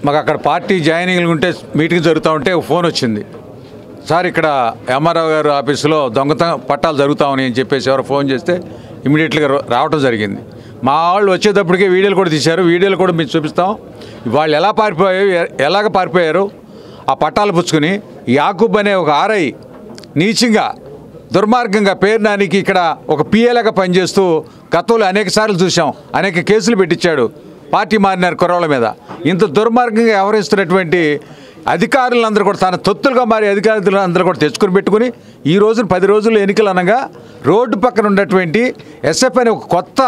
మాకు అక్కడ పార్టీ జాయినింగ్లు ఉంటే మీటింగ్ జరుగుతూ ఉంటే ఫోన్ వచ్చింది. సార్ ఇక్కడ ఎంఆర్ఓ గారు ఆఫీసులో దొంగతనం పట్టాలు జరుగుతామని అని చెప్పేసి ఎవరు ఫోన్ చేస్తే ఇమీడియట్గా రావడం జరిగింది. మా వాళ్ళు వచ్చేటప్పటికే వీడియోలు కూడా తీశారు. వీడియోలు కూడా మీకు చూపిస్తాం. వాళ్ళు ఎలాగ పారిపోయారు ఆ పట్టాలు పుచ్చుకుని. యాకూబ్ అనే ఒక ఆర్ఐ నీచంగా దుర్మార్గంగా పేరు నానికి ఇక్కడ ఒక పిఏలాగా పనిచేస్తూ గతంలో అనేక సార్లు చూసాం. అనేక కేసులు పెట్టించాడు. పార్టీ మారినారు కుర్రోళ్ళ మీద. ఇంత దుర్మార్గంగా వ్యవహరిస్తున్నటువంటి అధికారులందరూ కూడా తన తొత్తులుగా మారి అధికారులందరూ కూడా తెచ్చుకొని పెట్టుకుని ఈ రోజున 10 రోజులు ఎన్నికలు అనగా రోడ్డు పక్కన ఉన్నటువంటి ఎస్ఎఫ్ అనే ఒక కొత్త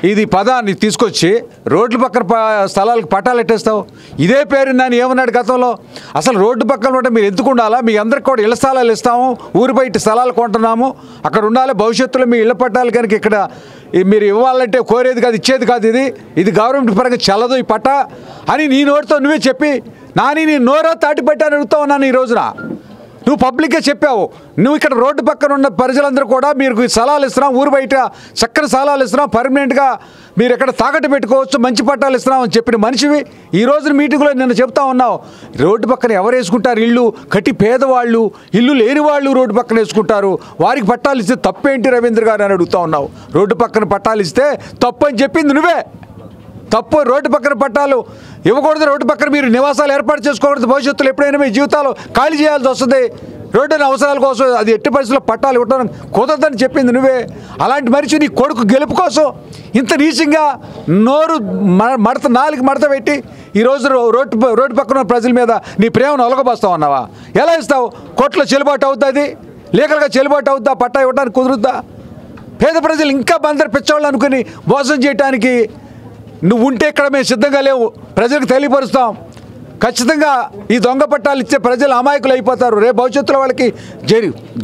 ఇది పదాన్ని తీసుకొచ్చి రోడ్ల పక్కన స్థలాలకు పట్టాలు ఎట్టేస్తావు. ఇదే పేరు నన్ను ఏమన్నాడు గతంలో. అసలు రోడ్డు పక్కన ఉంటే మీరు ఎందుకు ఉండాలా? మీ అందరికి కూడా ఇళ్ల స్థలాలు ఇస్తాము, ఊరి బయట స్థలాలు కొంటున్నాము, అక్కడ ఉండాలి. భవిష్యత్తులో మీ ఇళ్ల పట్టాలు కనుక ఇక్కడ మీరు ఇవ్వాలంటే కోరేది కాదు, ఇచ్చేది కాదు. ఇది గవర్నమెంట్ పరంగా చల్లదు ఈ పట్టా అని నీ నోటితో నువ్వే చెప్పి నీ నోరా తాటిపెట్టాను అడుగుతా ఉన్నాను. ఈ రోజున నువ్వు పబ్లిక్గా చెప్పావు. నువ్వు ఇక్కడ రోడ్డు పక్కన ఉన్న ప్రజలందరూ కూడా మీరు స్థలాలు ఇస్తున్నాం, ఊరు బయట చక్కని స్థలాలు ఇస్తున్నాం, పర్మనెంట్గా మీరు ఎక్కడ తాకట్టు పెట్టుకోవచ్చు, మంచి పట్టాలు ఇస్తున్నాం అని చెప్పిన మనిషివి ఈ రోజున మీటింగ్లో నిన్ను చెప్తా ఉన్నావు. రోడ్డు పక్కన ఎవరు వేసుకుంటారు ఇల్లు? కట్టి పేదవాళ్ళు, ఇల్లు లేని వాళ్ళు రోడ్డు పక్కన వేసుకుంటారు. వారికి పట్టాలు ఇస్తే తప్పేంటి రవీంద్ర గారు అని అడుగుతా ఉన్నావు. రోడ్డు పక్కన పట్టాలు ఇస్తే తప్పు అని చెప్పింది నువ్వే. తప్పు. రోడ్డు పక్కన పట్టాలు ఇవ్వకూడదు. రోడ్డు పక్కన మీరు నివాసాలు ఏర్పాటు చేసుకోకూడదు. భవిష్యత్తులో ఎప్పుడైనా మీ జీవితాలు ఖాళీ చేయాల్సి వస్తుంది. రోడ్డు అవసరాల కోసం అది ఎట్టి పరిస్థితుల్లో పట్టాలు ఇవ్వడం కుదరదని చెప్పింది నువ్వే. అలాంటి మనిషి నీ కొడుకు గెలుపు కోసం ఇంత నీచంగా నోరు నాలుగు మడత పెట్టి ఈరోజు రోడ్డు పక్కన ప్రజల మీద నీ ప్రేమను ఒలగబోస్తావు అన్నావా? ఎలా ఇస్తావు? కోర్టులో చెల్లుబాటు అవుతుంది, లీగల్గా చెల్లుబాటు అవుతుందా? పట్టా ఇవ్వడానికి కుదురుద్దా? పేద ప్రజలు ఇంకా బందరు పిచ్చోళ్ళు అనుకుని మోసం చేయడానికి నువ్వు ఉంటే ఇక్కడ మేము సిద్ధంగా లేవు. ప్రజలకు తెలియపరుస్తాం. ఖచ్చితంగా ఈ దొంగ పట్టాలు ఇచ్చే ప్రజలు అమాయకులు అయిపోతారు. రేపు భవిష్యత్తులో వాళ్ళకి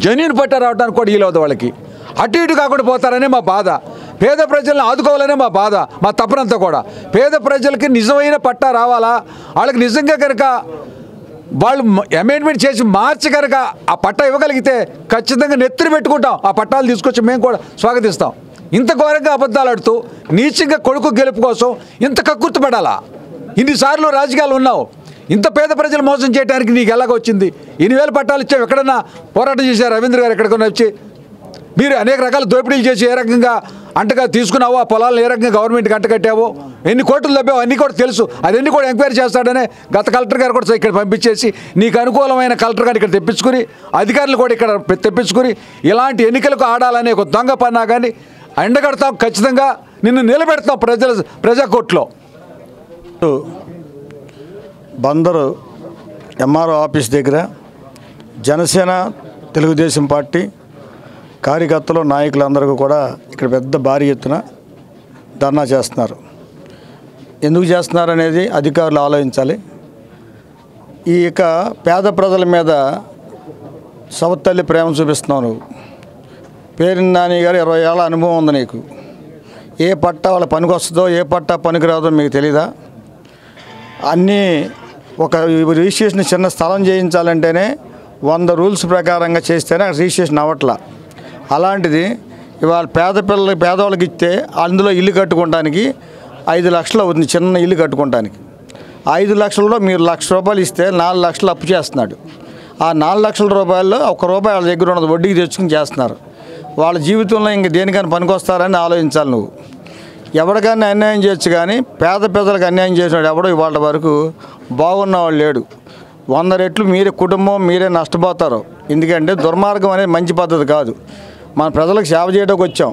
జెన్యూన్ పట్టా రావడానికి కూడా వీలవుతుంది. వాళ్ళకి అటు ఇటు కాకుండా పోతారనే మా బాధ. పేద ప్రజలను ఆదుకోవాలనే మా బాధ, మా తపనంతా కూడా. పేద ప్రజలకి నిజమైన పట్టా రావాలా? వాళ్ళకి నిజంగా కనుక వాళ్ళు అమెండ్మెంట్ చేసి మార్చి కనుక ఆ పట్టా ఇవ్వగలిగితే ఖచ్చితంగా నెత్తిని పెట్టుకుంటాం. ఆ పట్టాలు తీసుకొచ్చి మేము కూడా స్వాగతిస్తాం. ఇంత ఘోరంగా అబద్ధాలు ఆడుతూ నీచంగా కొడుకు గెలుపు కోసం ఇంత కక్కుర్తిపడాలా? ఇన్నిసార్లు రాజకీయాలు ఉన్నావు. ఇంత పేద ప్రజలు మోసం చేయడానికి నీకు ఎలాగ వచ్చింది? 8,000 పట్టాలు ఇచ్చావు. ఎక్కడన్నా పోరాటం చేశారు రవీంద్ర గారు? ఎక్కడికన్నా వచ్చి మీరు అనేక రకాల దోపిడీలు చేసి ఏ రకంగా అంటగా తీసుకున్నావో, ఆ పొలాలను ఏ రకంగా గవర్నమెంట్కి అంటగట్టావో, ఎన్ని కోట్లు తప్పావో అన్నీ కూడా తెలుసు. అదన్నీ కూడా ఎంక్వైరీ చేస్తాడనే గత కలెక్టర్ గారు కూడా ఇక్కడ పంపించేసి నీకు అనుకూలమైన కలెక్టర్ గారు ఇక్కడ తెప్పించుకుని, అధికారులు కూడా ఇక్కడ తెప్పించుకుని ఇలాంటి ఎన్నికలకు ఆడాలనే ఒక దొంగ పన్నా కానీ ఎండగడతాం. ఖచ్చితంగా నిన్ను నిలబెడతాం ప్రజా కోర్టులో. బందరు ఎంఆర్ఓ ఆఫీస్ దగ్గర జనసేన, తెలుగుదేశం పార్టీ కార్యకర్తలు, నాయకులందరూ కూడా ఇక్కడ పెద్ద భారీ ఎత్తున ధర్నా చేస్తున్నారు. ఎందుకు చేస్తున్నారు అనేది అధికారులు ఆలోచించాలి. ఈ యొక్క పేద ప్రజల మీద సవత్తల్లి ప్రేమ చూపిస్తున్నావు నువ్వు. పేరుని నాని గారు 20 ఏళ్ళ అనుభవం ఉంది నీకు. ఏ పట్టా వాళ్ళ పనికి వస్తుందో, ఏ పట్టా పనికి రాదో మీకు తెలీదా? అన్నీ ఒక రిజిస్ట్రేషన్ చిన్న స్థలం చేయించాలంటేనే 100 రూల్స్ ప్రకారంగా చేస్తేనే రిజిస్ట్రేషన్ అవ్వట్లా. అలాంటిది ఇవాళ పేదవాళ్ళకి ఇస్తే అందులో ఇల్లు కట్టుకోవడానికి 5 లక్షలు అవుతుంది. చిన్న ఇల్లు కట్టుకోవడానికి 5 లక్షలలో మీరు ₹1,00,000 ఇస్తే 4 లక్షలు అప్పు చేస్తున్నాడు. ఆ 4 లక్షల రూపాయల్లో ₹1 వాళ్ళ దగ్గర ఉన్నది వడ్డీకి తెచ్చుకుని చేస్తున్నారు. వాళ్ళ జీవితంలో ఇంక దేనికైనా పనికొస్తారని ఆలోచించాలి నువ్వు. ఎవరికైనా అన్యాయం చేయొచ్చు కానీ పేద ప్రజలకు అన్యాయం చేసినాడు ఎవడో ఇవాళ వరకు బాగున్నవాడు లేడు. 100 రెట్లు మీరే కుటుంబం మీరే నష్టపోతారు. ఎందుకంటే దుర్మార్గం అనేది మంచి పద్ధతి కాదు. మన ప్రజలకు సేవ చేయడానికి వచ్చాం.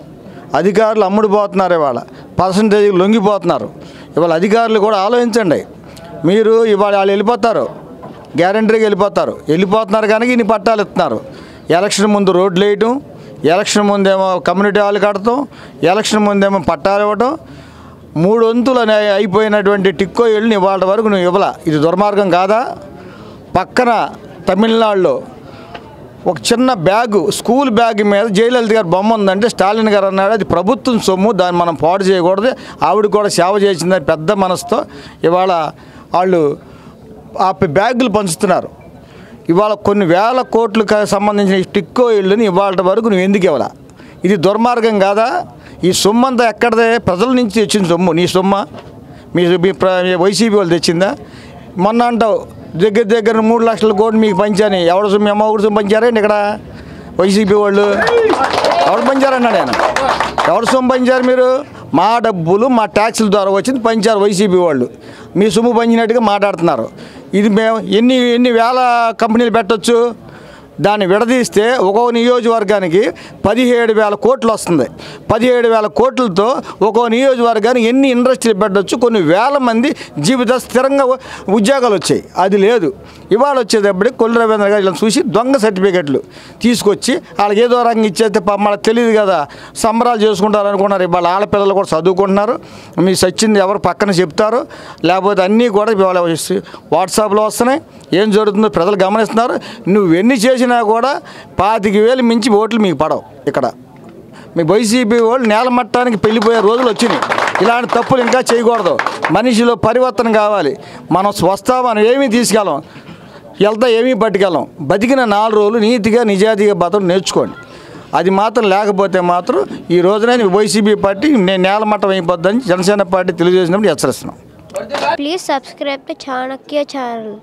అధికారులు అమ్ముడుపోతున్నారు. ఇవాళ పర్సంటేజ్ లొంగిపోతున్నారు. ఇవాళ అధికారులు కూడా ఆలోచించండి. మీరు ఇవాళ వాళ్ళు వెళ్ళిపోతారు, గ్యారంటీగా వెళ్ళిపోతున్నారు కనుక ఇన్ని పట్టాలు ఇస్తున్నారు. ఎలక్షన్ ముందు రోడ్లు వేయటం, ఎలక్షన్ ముందేమో కమ్యూనిటీ హాల్ కడతాం, ఎలక్షన్ ముందేమో పట్టాలు ఇవ్వటం. 3 వంతులు అయిపోయినటువంటి టిక్కో ఇళ్ళని ఇవాళ వరకు నువ్వు ఇవ్వలా. ఇది దుర్మార్గం కాదా? పక్కన తమిళనాడులో ఒక చిన్న బ్యాగు, స్కూల్ బ్యాగ్ మీద జయలలిత గారి బొమ్మ ఉందంటే స్టాలిన్ గారు అన్నాడు అది ప్రభుత్వం సొమ్ము, దాన్ని మనం పాడు చేయకూడదు. ఆవిడ కూడా సేవ చేసిందని పెద్ద మనసుతో ఇవాళ వాళ్ళు ఆ బ్యాగులు పంచుతున్నారు. ఇవాళ కొన్ని వేల కోట్లకు సంబంధించిన టిక్కో ఇళ్ళని ఇవాళ వరకు నువ్వు ఎందుకు ఇవ్వాలా? ఇది దుర్మార్గం కాదా? ఈ సొమ్ము అంతా ఎక్కడదే? ప్రజల నుంచి వచ్చిన సొమ్ము. నీ సొమ్మ మీ వైసీపీ వాళ్ళు తెచ్చిందా? మొన్న అంటావు దగ్గర 3 లక్షల కోట్లు మీకు పంచాని. ఎవరు సొమ్ము అమ్మ సొమ్ము పంచారండి ఇక్కడ వైసీపీ వాళ్ళు? ఎవరు పంచారన్నా నేను? ఎవరు సొమ్ము పంచారు మీరు? మా డబ్బులు మా ట్యాక్సుల ద్వారా వచ్చింది పంచారు వైసీపీ వాళ్ళు. మీ సొమ్ము పంచినట్టుగా మాట్లాడుతున్నారు. ఇది మేము ఎన్ని వేల కంపెనీలు పెట్టచ్చు? దాన్ని విడదీస్తే ఒక్కో నియోజకవర్గానికి 17,000 కోట్లు వస్తుంది. 17,000 కోట్లతో ఒక్కో నియోజకవర్గానికి ఎన్ని ఇండస్ట్రీలు పెట్టవచ్చు? కొన్ని వేల మంది జీవిత స్థిరంగా ఉద్యోగాలు వచ్చాయి. అది లేదు. ఇవాళ వచ్చేటప్పటికి కొల్లు రవీంద్ర గారు ఇలా చూసి దొంగ సర్టిఫికెట్లు తీసుకొచ్చి వాళ్ళకి ఏదో రంగం ఇచ్చేస్తే మనకు తెలియదు కదా, సంబరాలు చేసుకుంటారు అనుకున్నారు. ఇవాళ ఆడపిల్లలు కూడా చదువుకుంటున్నారు. మీ సచ్చింది ఎవరు పక్కన చెప్తారు? లేకపోతే అన్నీ కూడా ఇవాళ వాట్సాప్లో వస్తున్నాయి. ఏం జరుగుతుందో ప్రజలు గమనిస్తున్నారు. నువ్వు ఎన్ని చేసినా కూడా 25,000 మించి ఓట్లు మీకు పడవు. ఇక్కడ మీ వైసీపీ వాళ్ళు నేల మట్టానికి వెళ్ళిపోయే రోజులు వచ్చినాయి. ఇలాంటి తప్పులు ఇంకా చేయకూడదు. మనిషిలో పరివర్తన కావాలి. మనం మనం ఏమీ తీసుకెళ్ళం, వెళ్తా ఏమీ పట్టుకెళ్ళం. బతికిన 4 రోజులు నీతిగా నిజాయితీగా బతకడం నేర్చుకోండి. అది మాత్రం లేకపోతే మాత్రం ఈ రోజున వైసీపీ పార్టీ నేలమట్టం అయిపోద్దని జనసేన పార్టీ తెలియజేసినప్పుడు హెచ్చరిస్తున్నాం. Please subscribe to Chanakya channel.